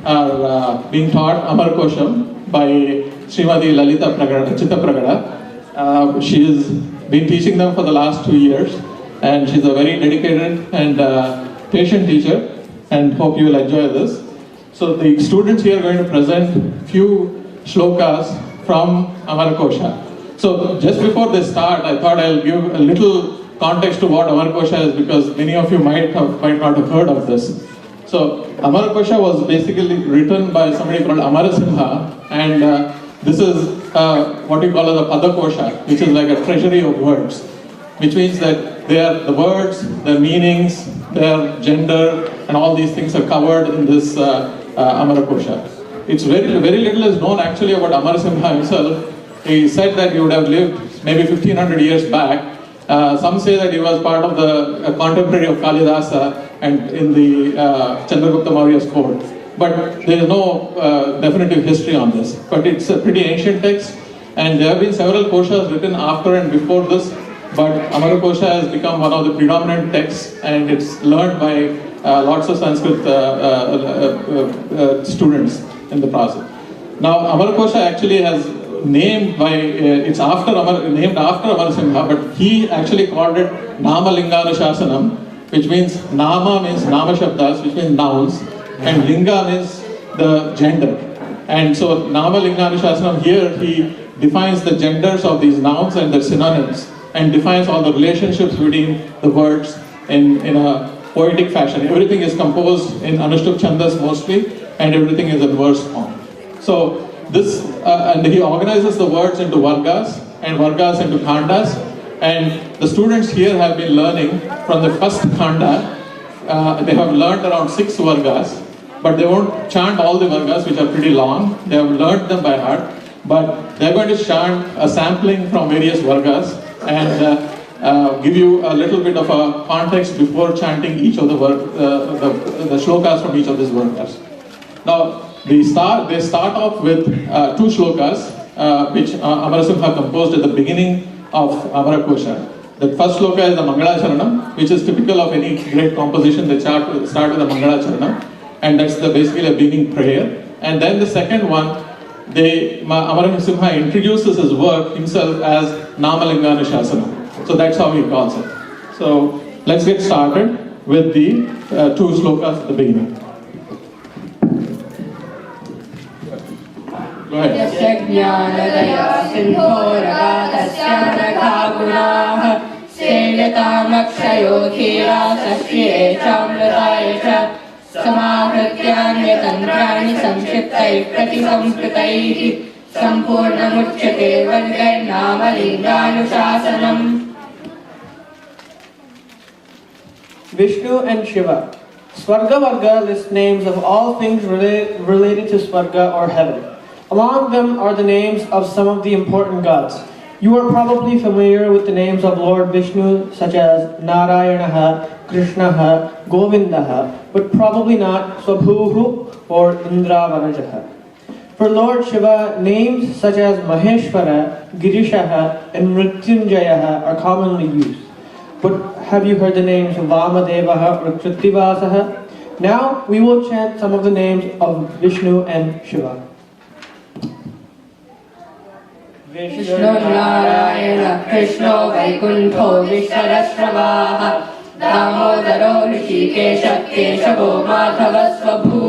are being taught Amarakosham by Srimati Lalita Chitta Pragada. She has been teaching them for the last 2 years, and she's a very dedicated and patient teacher, and hope you will enjoy this. So the students here are going to present few shlokas from Amarakosha. So just before they start, I thought I'll give a little context to what Amarakosha is, because many of you might not have heard of this. So Amarakosha was basically written by somebody called Amarasimha, and this is what we call as a Padakosha, which is like a treasury of words, which means that they are the words, their meanings, their gender, and all these things are covered in this Amarakosha. It's very little is known actually about Amarasimha himself. He said that he would have lived maybe 1500 years back. Some say that he was part of the contemporary of Kalidasa and in the Chandragupta Maurya's court. But there is no definitive history on this. But it's a pretty ancient text, and there have been several koshas written after and before this. But Amarakosha has become one of the predominant texts, and it's learned by lots of Sanskrit students in the process. Now, Amarakosha actually has named by named after Amarasimha, but he actually called it Namalinganushāsanam, which means Nama means Nama Shabdas, which means nouns, and Linga means the gender. And so Namalinganushāsanam, here he defines the genders of these nouns and their synonyms, and defines all the relationships between the words in a poetic fashion. Everything is composed in Anushtup Chandas mostly, and everything is in verse form. So this, and he organizes the words into vargas, and vargas into khandas, and the students here have been learning from the first khanda. They have learned around 6 vargas, but they won't chant all the vargas, which are pretty long. They have learned them by heart, but they're going to chant a sampling from various vargas, and give you a little bit of a context before chanting each of the shlokas from each of these vargas. Now, they start off with 2 shlokas, which Amarasimha composed at the beginning of Amarakosha. The first shloka is the Mangalacharanam, which is typical of any great composition. They start with the Mangalacharanam, and that's basically a beginning prayer. And then the second one, Amarasimha introduces his work himself as Namalinganushāsanam. So that's how he calls it. So let's get started with the 2 shlokas at the beginning. Go ahead. समाहृत्यान्यतन्त्राणि संक्षिप्तैः प्रतिसंस्कृतैः सम्पूर्णमुच्यते वर्गैर्नामलिङ्गानुशासनम्. Vishnu and Shiva. Svarga Varga lists names of all things related to Svarga or heaven. Among them are the names of some of the important gods. You are probably familiar with the names of Lord Vishnu, such as Narayanaha, Krishnaha, Govindaha, but probably not Swabhuhu or Indravanajaha. For Lord Shiva, names such as Maheshwara, Girishaha, and Mrityunjayaha are commonly used. But have you heard the names Vamadevaha or Krittivasaha? Now we will chant some of the names of Vishnu and Shiva. Vishnu Narayana Krishno Vaikuntho Vishwarashavaha Damodaro Rishikesha Keshavo Madhava Swabhu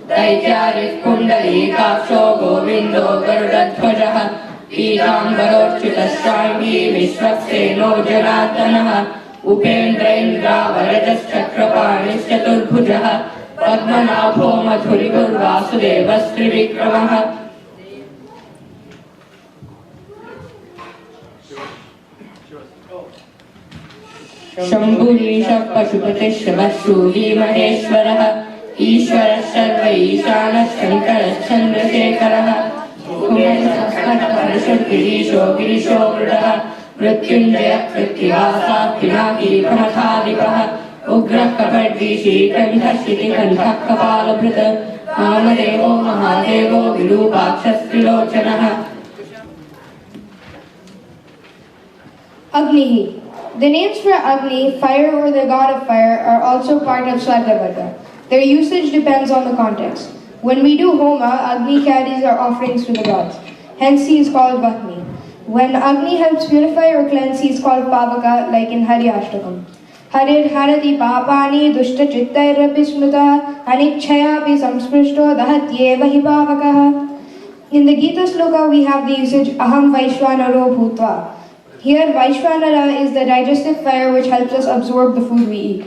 Daityarif Kundali Kaksho Govindo Garudadhvajaha Pīrāmbarorchita Shrangi Vishwakseno Janatanaha Upendra Indra Varajas Chakrapanis Chaturbhujaha Padmanabho Madhuribur Vasudevas Trivikramaha. शंभुरीशः पशुपतिः शिवः शूली महेश्वरः ईश्वरः सर्व ईशानः शङ्करः चन्द्रशेखरः गिरीशो गिरिशो मृडः मृत्युञ्जयः पृथ्वीवासः पिनाकी प्रमथाधिपः उग्रः कपर्दीशी कण्ठः शितिकण्ठः कपालभृत् वामदेवो महादेवो विरूपाक्षस्त्रिलोचनः. Agnihi. The names for Agni, fire or the god of fire, are also part of Svargavarga. Their usage depends on the context. When we do Homa, Agni carries our offerings to the gods. Hence he is called Vahni. When Agni helps purify or cleanse, he is called Pavaka, like in Hari Ashtakam. Harir Harati Papani Dushta Chittairapi Smrita Anichhayapi Samsprishto Dahatyeva Hi Pavakaha. In the Gita Sloka, we have the usage Aham Vaishvanaro Bhutva. Here, Vaishvanara is the digestive fire which helps us absorb the food we eat.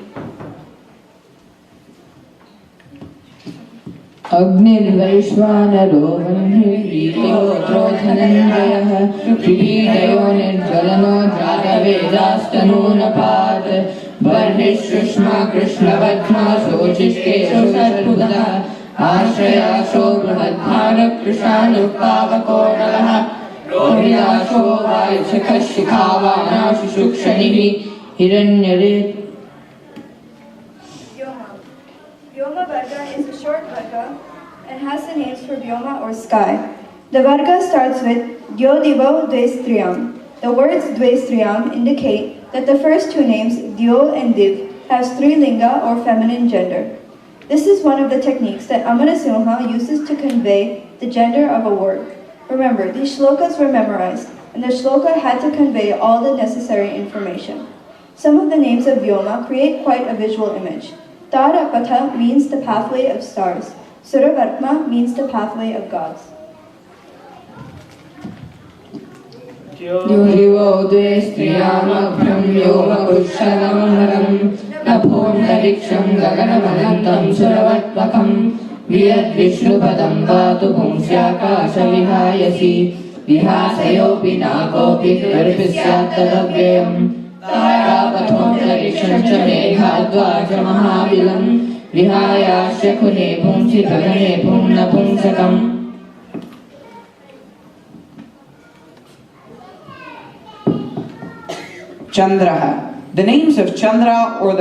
अग्निर्वैश्वानरो वह्निर्वीर्योऽत्रो Dhananjay किरीटयो निर्ज्वलनो जातवेदास्तनूनपात् बर्हिःशुष्मा कृष्णवध्मा शोचिष्केशो सर्वुदः आश्रयाशो बृहद्भारकृशानुपावकोरलः रोहिदाशो वायुशखशिखावानाशुशुक्षणिः हिरण्यरेत्. Vyoma Varga is a short Varga and has the names for Vyoma or sky. The Varga starts with Dyo-Divo Dvestriyam. The words Dvestriyam indicate that the first two names, Dyo and Div, have Strilinga or feminine gender. This is one of the techniques that Amarasimha uses to convey the gender of a word. Remember, these shlokas were memorized, and the shloka had to convey all the necessary information. Some of the names of Vyoma create quite a visual image. Tarapatha means the pathway of stars. Suravartma means the pathway of gods. Divo Dvestriyamabhyam Yomakushalamanam Naphontariksham Gaganamalantam Suravatpakam Vyadvishnupadam Vatu Pumsyakasha Vihayasi Vihasayopi Nakopi Garpisyatadavyayam तारापथोऽन्तरिक्षं च मेघाद्वाच महाबिलं विहायाश्च कुने पुंसि गगने पुंनपुंसकम्. Chandraha. The names of Chandra or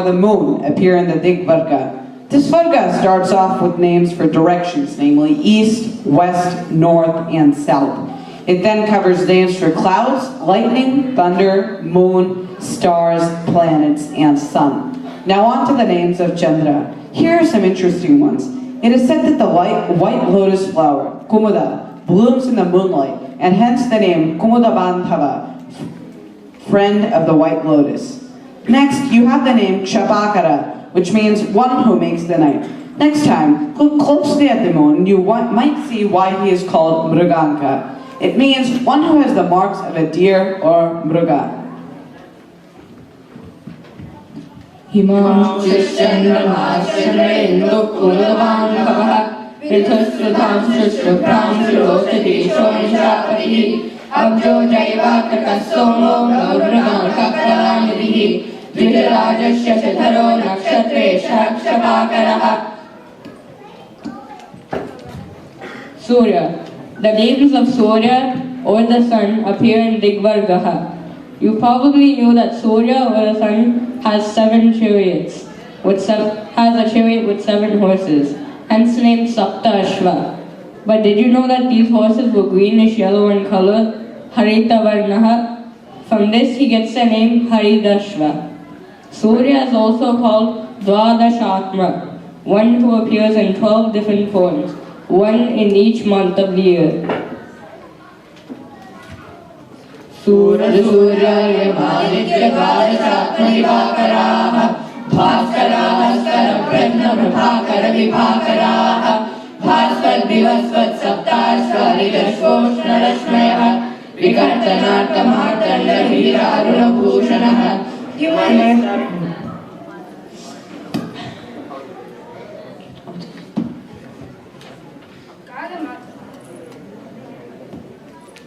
the moon appear in the Digvarga. This Varga starts off with names for directions, namely east, west, north, and south. It then covers names for clouds, lightning, thunder, moon, stars, planets, and sun. Now on to the names of Chandra. Here are some interesting ones. It is said that the white lotus flower, Kumuda, blooms in the moonlight, and hence the name Kumudabandhava, friend of the white lotus. Next, you have the name Chapakara, which means one who makes the night. Next time, look closely at the moon, you might see why he is called Mruganka. It means one who has the marks of a deer or mruga. हिमांशुश्चन्द्रमाश्चन्द्रेन्दुकुलवान्भवः पृथुस्पृथांशुश्रुभ्रांशुरोचतीशोनिशापतिः अब्जो जैवातकः सोमो गौर्गाङ्ककलानिधिः द्विजराजस्य शतरो नक्षत्रे शक्षपाकरः. Surya. The names of Surya or the sun appear in Digvargaha. You probably knew that Surya or the sun has 7 chariots, has a chariot with 7 horses, hence named Sapta Ashva. But did you know that these horses were greenish yellow in color, Harita Varnaha? From this he gets the name Haridashva. Surya is also called Dwadashatma, one who appears in 12 different forms, one in each month of the year. सूर्यसूर्यमादित्यद्वादशात्मदिवाकराः भास्कराः स्तरप्रज्ञप्रभाकरविभाकराः भास्वद्विवस्वत्सप्ताश्वरिदश्वोष्णरश्मयः विकर्तनार्थमार्तण्डवीरारुणभूषणः.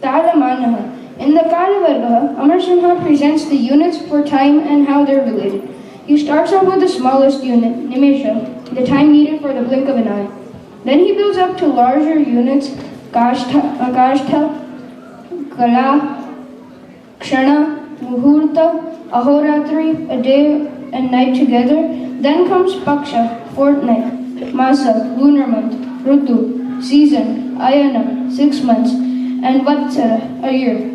Tadamanaha. In the Kalavarga, Amarsimha presents the units for time and how they're related. He starts off with the smallest unit, Nimesha, the time needed for the blink of an eye. Then he builds up to larger units, Kashta, Kala, Kshana, Muhurta, Ahoratri, a day and night together. Then comes Paksha, fortnight, Masa, lunar month, Rutu, season, Ayana, 6 months, and Vatsara, a year.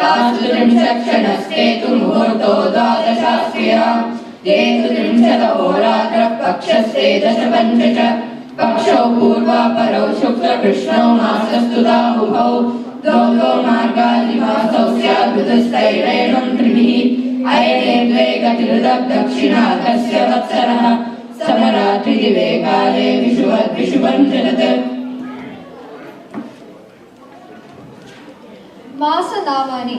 तास्तु त्रिंशत्क्षणस्ते तु मुहूर्तो द्वादशास्त्रिया तेषु त्रिंशदहोरात्रः पक्षस्ते दशपञ्च च पक्षौ पूर्वापरौ शुक्लकृष्णौ मासस्तु राहुभौ द्वौ मार्गादिमासौ स्यात् ऋतुस्तैरेणं त्रिभिः अयने द्वे गतिर्दक्षिणार्थस्य वत्सरः समरात्रिदिवे काले विषुवञ्चरत् Masa Namani.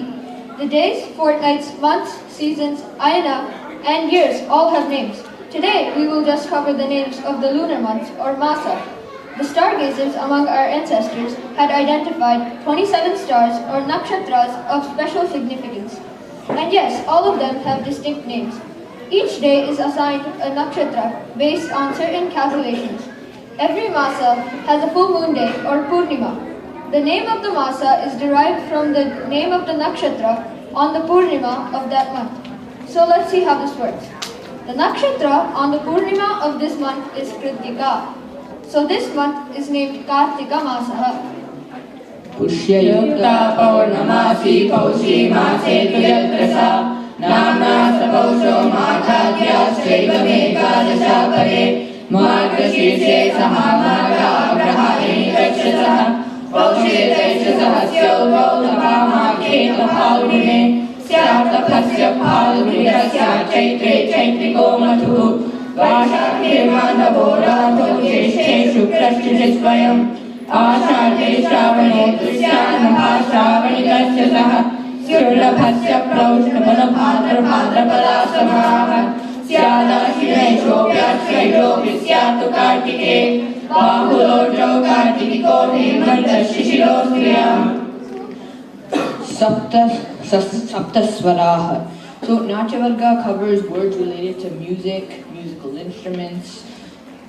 The days, fortnights, months, seasons, ayana, and years all have names. Today we will just cover the names of the lunar months or Masa. The stargazers among our ancestors had identified 27 stars or nakshatras of special significance. And yes, all of them have distinct names. Each day is assigned a nakshatra based on certain calculations. Every Masa has a full moon day or Purnima. The name of the Masa is derived from the name of the nakshatra on the Purnima of that month. So let's see how this works. The nakshatra on the Purnima of this month is Kritika. So this month is named Kartika Masaha. पुष्ययुक्ता पौर्णमासी पौषी मासे तु यत्र सा नाम्ना स पौषो माघाद्याश्चैव मेकादशा परे मार्गशीर्षे समामागा ग्रहाणि रक्षसः पौषे दैशसहस्यो गौतमामाघे तफाल्गुणे स्यात्तफस्य फाल्गुणिरस्य चैत्रे चैत्रिको मधुः वाशाखे माधवो राधो ज्येष्ठे शुक्रश्च स्वयम् आषाढे श्रावणे दृश्यान्महा श्रावणिकस्य सह शुक्लभस्य प्रौष्णमनभाद्रभाद्रपदा समाः स्यादाश्विने शोभ्याश्वयोऽपि स्यात्तु कार्तिके बाहुलोचो कार्तिको हेमन्तः शिशिरो श्रियम् Saptaswaraha. So Natyavarga covers words related to music, musical instruments,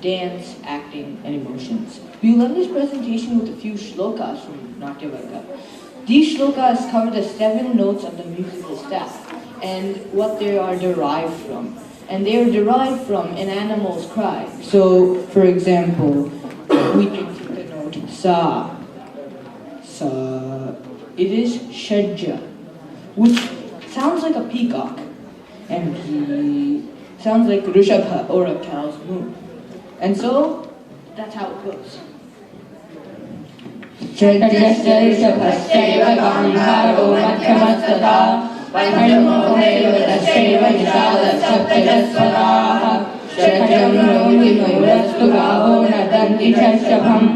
dance, acting, and emotions. We will end this presentation with a few shlokas from Natyavarga. These shlokas cover the 7 notes of the musical staff and what they are derived from. And they are derived from an animal's cry. So, for example, we can take the note sa. Sa. It is shajja, which sounds like a peacock, and he sounds like Rishabha or a cow's moo. And so, that's how it goes. षड्जश्चैव गान्धारो मध्यमस्तथा पञ्चमोहैव दशैव निषादसप्तजस्वराः षड्जं रौद्रिमयूरस्तु गावो नदन्ति षष्ठभम्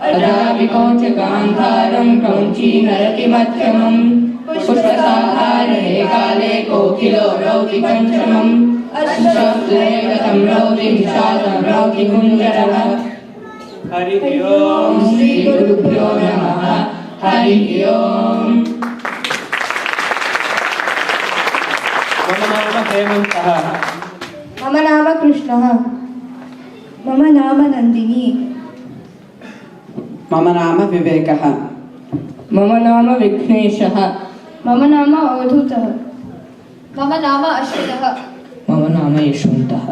अजाविकोच गान्धारं क्रौञ्ची नरति मध्यमम् पुष्पसाधारणे काले कोकिलो रौति पञ्चमम् अष्टस्तुरेवतं रौति निषादं रौति कुञ्जरः Hari Om Shri Gurubhyo Namaha Hari Om Mama Nama Hemantaha. मम नाम कृष्णः मम नाम नन्दिनी मम नाम विवेकः मम नाम विघ्नेशः मम नाम अवधूतः Mama Nama Ashwinah. मम नाम यशवन्तः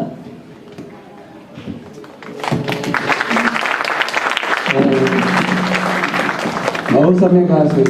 बहुत सम्यक् आसीत्